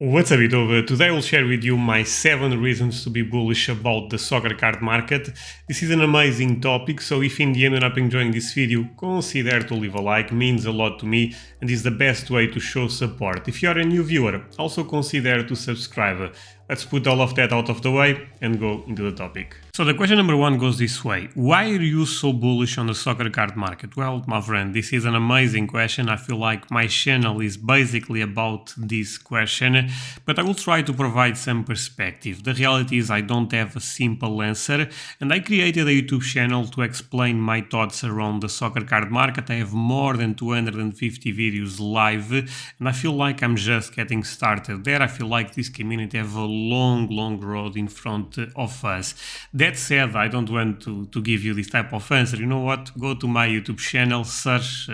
What's up, YouTube? Today I will share with you my 7 reasons to be bullish about the soccer card market. This is an amazing topic, so if in the end you end up enjoying this video, consider to leave a like, means a lot to me and is the best way to show support. If you are a new viewer, also consider to subscribe. Let's put all of that out of the way and go into the topic. So the question number 1 goes this way. Why are you so bullish on the soccer card market? Well, my friend, this is an amazing question. I feel like my channel is basically about this question, but I will try to provide some perspective. The reality is I don't have a simple answer, and I created a YouTube channel to explain my thoughts around the soccer card market. I have more than 250 videos live, and I feel like I'm just getting started there. I feel like this community have a long road in front of us. That said, I don't want to give you this type of answer. You know what? Go to my YouTube channel, search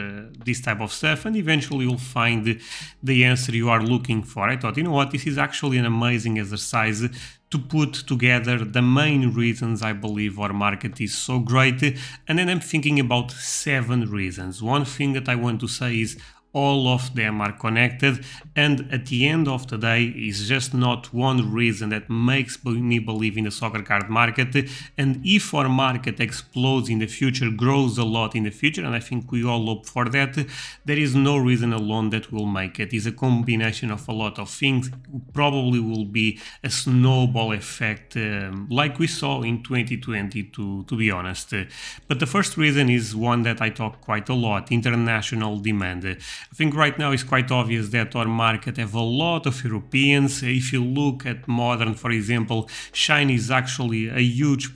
this type of stuff, and eventually you'll find the answer you are looking for. I thought, you know what? This is actually an amazing exercise to put together the main reasons I believe our market is so great. And then I'm thinking about 7 reasons. One thing that I want to say is all of them are connected, and at the end of the day is just not one reason that makes me believe in the soccer card market. And if our market explodes in the future, grows a lot in the future, and I think we all hope for that, there is no reason alone that will make it. It's a combination of a lot of things. It probably will be a snowball effect like we saw in 2020, to be honest. But the first reason is one that I talk quite a lot: international demand. I think right now it's quite obvious that our market have a lot of Europeans. If you look at modern, for example, China is actually a huge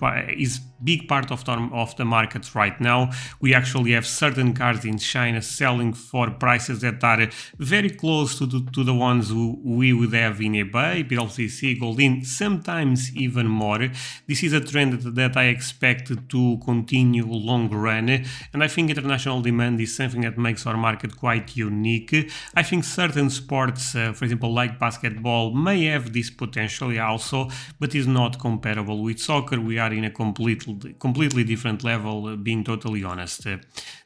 big part of the market right now. We actually have certain cards in China selling for prices that are very close to the ones we would have in eBay, BLCC, Goldin, sometimes even more. This is a trend that I expect to continue long run, and I think international demand is something that makes our market quite unique. I think certain sports, for example, like basketball, may have this potential also, but is not comparable with soccer. We are in a completely different level, being totally honest.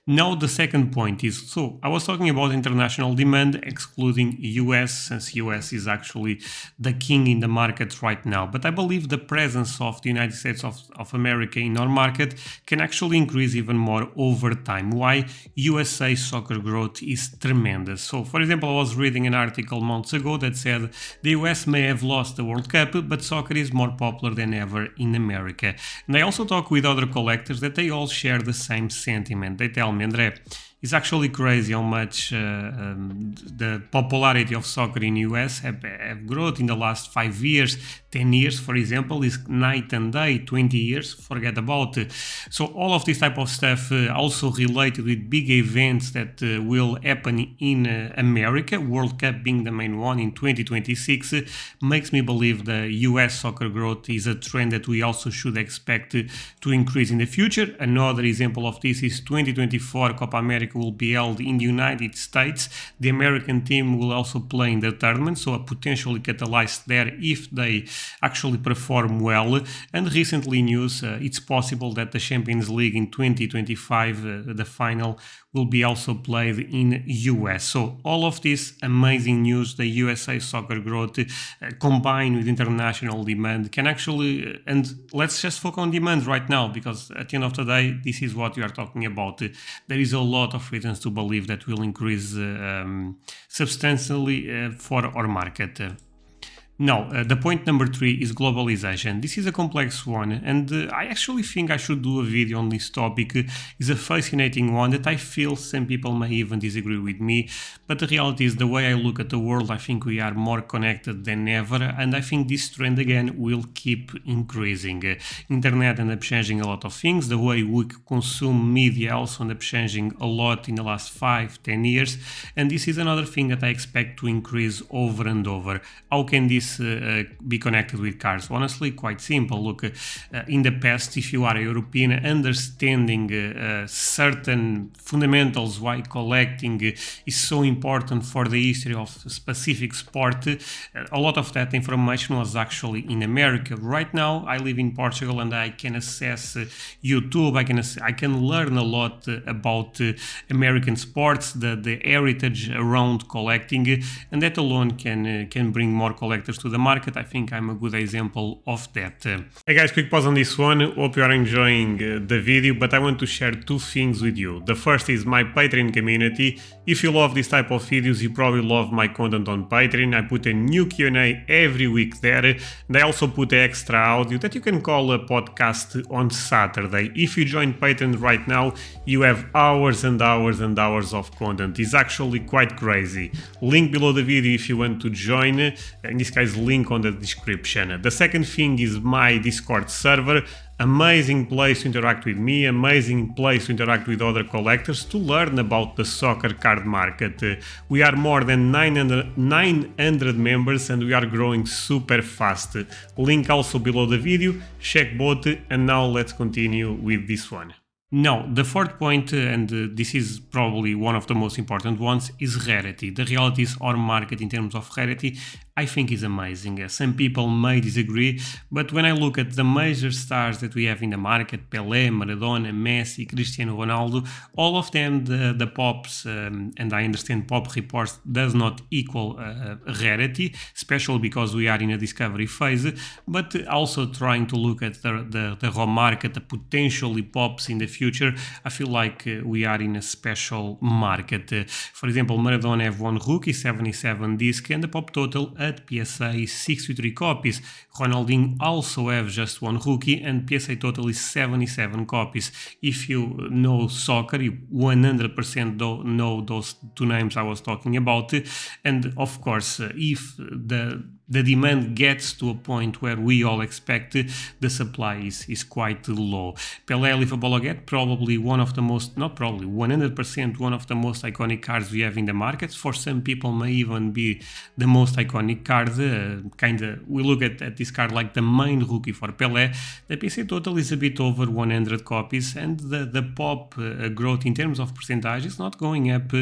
Now the second point is, so I was talking about international demand excluding US, since US is actually the king in the market right now, but I believe the presence of the United States of America in our market can actually increase even more over time. Why? USA soccer growth is tremendous. So for example, I was reading an article months ago that said the US may have lost the World Cup, but soccer is more popular than ever in America. And I also talk with other collectors that they all share the same sentiment. They tell me, André, it's actually crazy how much the popularity of soccer in US have grown in the last 5 years. 10 years, for example, is night and day. 20 years, forget about it. So all of this type of stuff also related with big events that will happen in America, World Cup being the main one in 2026, makes me believe the US soccer growth is a trend that we also should expect to increase in the future. Another example of this is 2024 Copa America will be held in the United States. The American team will also play in the tournament, so a potentially catalyzed there if they actually perform well. And recently news, it's possible that the Champions League in 2025, the final, will be also played in US. So all of this amazing news, the USA soccer growth combined with international demand can actually, and let's just focus on demand right now, because at the end of the day, this is what we are talking about. There is a lot of reasons to believe that will increase substantially for our market. Now, the point number 3 is globalization. This is a complex one, and I actually think I should do a video on this topic. It's a fascinating one that I feel some people may even disagree with me, but the reality is the way I look at the world, I think we are more connected than ever, and I think this trend again will keep increasing. Internet ended up changing a lot of things. The way we consume media also ended up changing a lot in the last 5-10 years, and this is another thing that I expect to increase over and over. How can this this be connected with cars? Honestly, quite simple. Look, in the past, if you are a European, understanding certain fundamentals why collecting is so important for the history of a specific sport, a lot of that information was actually in America. Right now, I live in Portugal and I can access YouTube. I can learn a lot about American sports, the heritage around collecting, and that alone can bring more collectors to the market. I think I'm a good example of that. Hey guys, quick pause on this one. Hope you are enjoying the video, but I want to share two things with you. The first is my Patreon community. If you love this type of videos, you probably love my content on Patreon. I put a new Q&A every week there, and I also put extra audio that you can call a podcast on Saturday. If you join Patreon right now, you have hours and hours and hours of content. It's actually quite crazy. Link below the video if you want to join. In this case, link on the description. The second thing is my Discord server. Amazing place to interact with me, amazing place to interact with other collectors to learn about the soccer card market. We are more than 900 members and we are growing super fast. Link also below the video, check both, and now let's continue with this one. Now, the fourth point, and this is probably one of the most important ones, is rarity. The reality is our market in terms of rarity, I think, is amazing. Some people may disagree, but when I look at the major stars that we have in the market, Pelé, Maradona, Messi, Cristiano Ronaldo, all of them, the pops, and I understand pop reports does not equal rarity, especially because we are in a discovery phase, but also trying to look at the raw market, the potentially pops in the future. I feel like we are in a special market. For example, Maradona have one rookie, 77 disc, and the pop total at PSA is 63 copies. Ronaldinho also have just one rookie and PSA total is 77 copies. If you know soccer, you 100% know those two names I was talking about. And of course, if the demand gets to a point where we all expect, the supply is quite low. Pelé Lifa Baloguet, probably one of the most, not probably, 100% one of the most iconic cards we have in the market. For some people may even be the most iconic card. We look at this card like the main rookie for Pelé. The PSA total is a bit over 100 copies and the pop growth in terms of percentage is not going up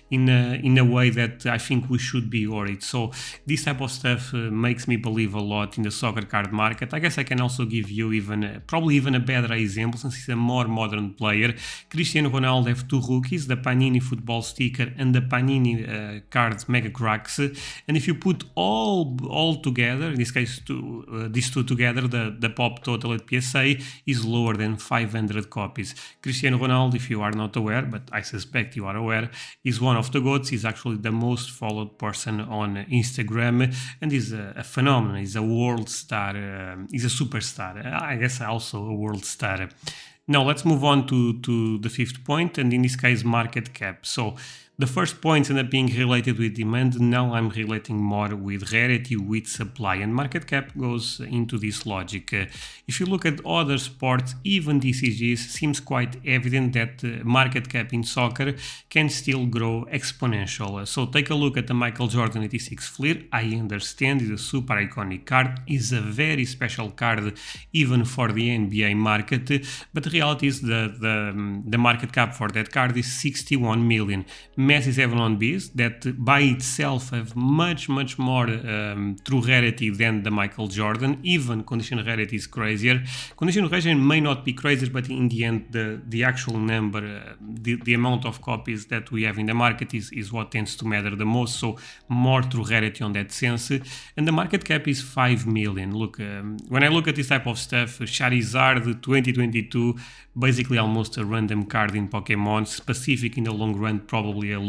in a way that I think we should be worried. So this type of stuff makes me believe a lot in the soccer card market. I guess I can also give you probably even a better example since he's a more modern player. Cristiano Ronaldo have two rookies, the Panini football sticker and the Panini cards Mega Cracks. And if you put all together, in this case these two together, the pop total at PSA is lower than 500 copies. Cristiano Ronaldo, if you are not aware, but I suspect you are aware, is one of the GOATs. He's actually the most followed person on Instagram and is a phenomenon. He's a world star. He's a superstar. I guess also a world star. Now let's move on to the fifth point, and in this case market cap. So the first points end up being related with demand. Now I'm relating more with rarity, with supply, and market cap goes into this logic. If you look at other sports, even DCGs, seems quite evident that market cap in soccer can still grow exponential. So take a look at the Michael Jordan 86 Fleer. I understand it's a super iconic card, is a very special card even for the NBA market, but the reality is the market cap for that card is 61 million. Messi's have on Bs that by itself have much more true rarity than the Michael Jordan. Even condition rarity is crazier. Condition rarity may not be crazier, but in the end the actual number, the amount of copies that we have in the market is what tends to matter the most. So more true rarity on that sense. And the market cap is 5 million. Look, when I look at this type of stuff, Charizard 2022, basically almost a random card in Pokemon, specific in the long run, probably a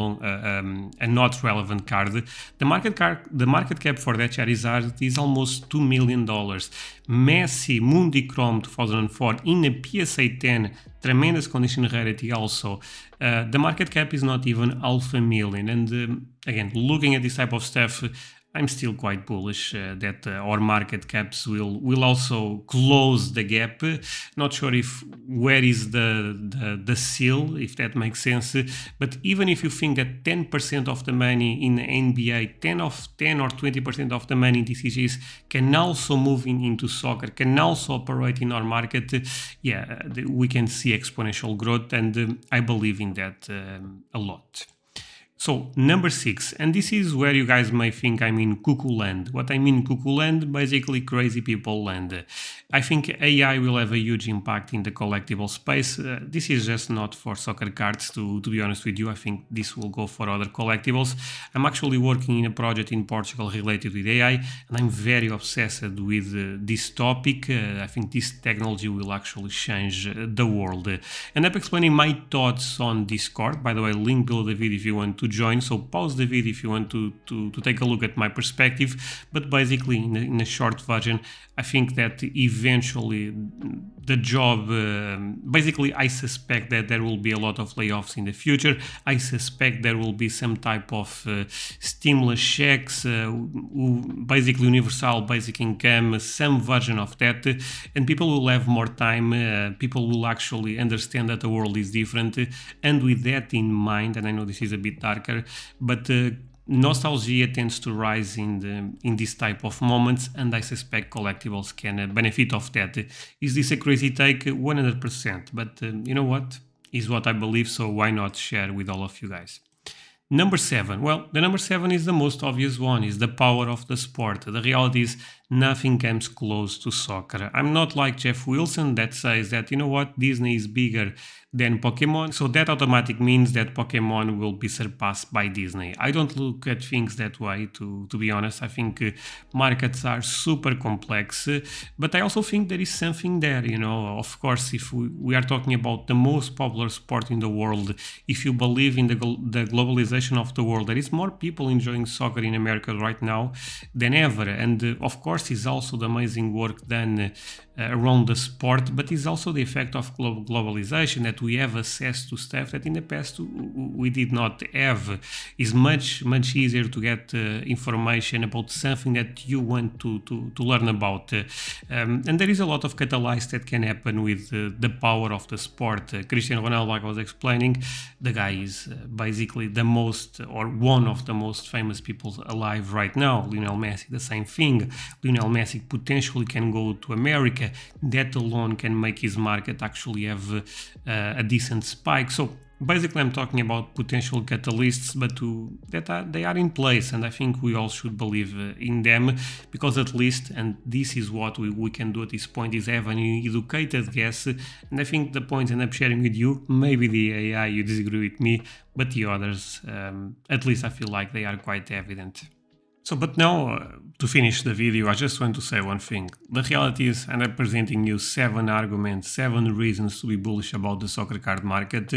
not relevant card. The market cap for that Charizard is almost $2 million. Messi Mundi Chrome 2004 in a PSA 10, tremendous condition rarity also. The market cap is not even $500,000. And again, looking at this type of stuff, I'm still quite bullish that our market caps will also close the gap. Not sure if where is the seal, if that makes sense. But even if you think that 10% of the money in the NBA, 10 or 20% of the money in TCGs can also move into soccer, can also operate in our market, we can see exponential growth, and I believe in that a lot. So number 6, and this is where you guys may think I'm in cuckoo land. What I mean cuckoo land, basically crazy people land. I think AI will have a huge impact in the collectible space. This is just not for soccer cards, to be honest with you. I think this will go for other collectibles. I'm actually working in a project in Portugal related with AI, and I'm very obsessed with this topic. I think this technology will actually change the world. And I'm explaining my thoughts on Discord. By the way, link below the video if you want to join, so pause the video if you want to take a look at my perspective. But basically, in a short version, I think that eventually the job, basically I suspect that there will be a lot of layoffs in the future. I suspect there will be some type of stimulus checks, basically universal basic income, some version of that, and people will have more time. People will actually understand that the world is different, and with that in mind, and I know this is a bit darker, but nostalgia tends to rise in this type of moments, and I suspect collectibles can benefit of that. Is this a crazy take? 100%, but you know what? Is what I believe, so why not share with all of you guys? Number 7. Well, the number 7 is the most obvious one, is the power of the sport. The reality is nothing comes close to soccer. I'm not like Jeff Wilson that says that, you know what, Disney is bigger than Pokemon, so that automatic means that Pokemon will be surpassed by Disney. I don't look at things that way, to be honest. I think markets are super complex, but I also think there is something there, you know. Of course, if we are talking about the most popular sport in the world, if you believe in the globalization of the world, there is more people enjoying soccer in America right now than ever, and of course is also the amazing work done around the sport, but it's also the effect of globalization, that we have access to stuff that in the past we did not have. It's much easier to get information about something that you want to learn about, and there is a lot of catalyst that can happen with the power of the sport. Cristiano Ronaldo, like I was explaining, the guy is basically the most, or one of the most famous people alive right now. Lionel Messi, the same thing. Lionel Messi potentially can go to America. That alone can make his market actually have a decent spike. So basically I'm talking about potential catalysts, but they are in place, and I think we all should believe in them, because at least, and this is what we can do at this point, is have an educated guess. And I think the points I end up sharing with you, maybe the AI you disagree with me, but the others, at least I feel like they are quite evident. So, but now, to finish the video, I just want to say one thing. The reality is, and I'm presenting you 7 arguments, 7 reasons to be bullish about the soccer card market,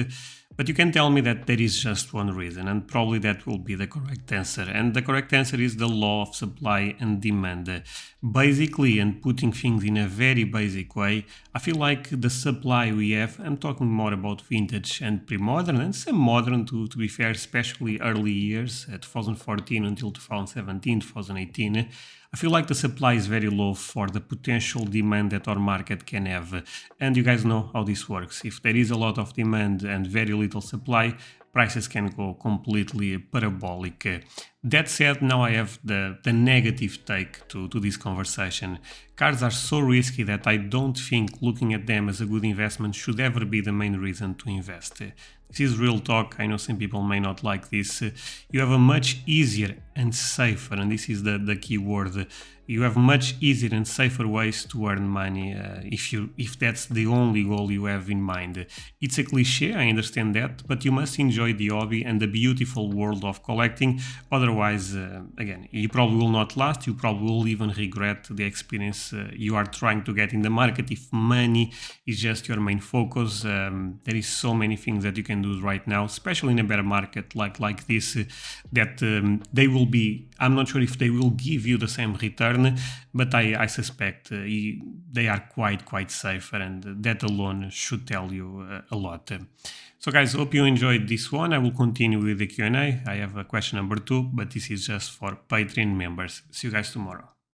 but you can tell me that there is just one reason, and probably that will be the correct answer. And the correct answer is the law of supply and demand. Basically, and putting things in a very basic way, I feel like the supply we have, I'm talking more about vintage and pre-modern, and some modern to be fair, especially early years, 2014 until 2017, 2018, I feel like the supply is very low for the potential demand that our market can have. And you guys know how this works. If there is a lot of demand and very little supply, prices can go completely parabolic. That said, now I have the negative take to this conversation. Cards are so risky that I don't think looking at them as a good investment should ever be the main reason to invest. This is real talk. I know some people may not like this. You have a much easier and safer, and this is the key word, you have much easier and safer ways to earn money if that's the only goal you have in mind. It's a cliche, I understand that, but you must enjoy the hobby and the beautiful world of collecting. Otherwise, again, you probably will not last. You probably will even regret the experience you are trying to get in the market if money is just your main focus. There is so many things that you can do right now, especially in a better market like this, that they will be, I'm not sure if they will give you the same return, return, but I suspect they are quite safer, and that alone should tell you a lot. So guys, hope you enjoyed this one. I will continue with the Q&A. I have a question number 2, but this is just for Patreon members. See you guys tomorrow.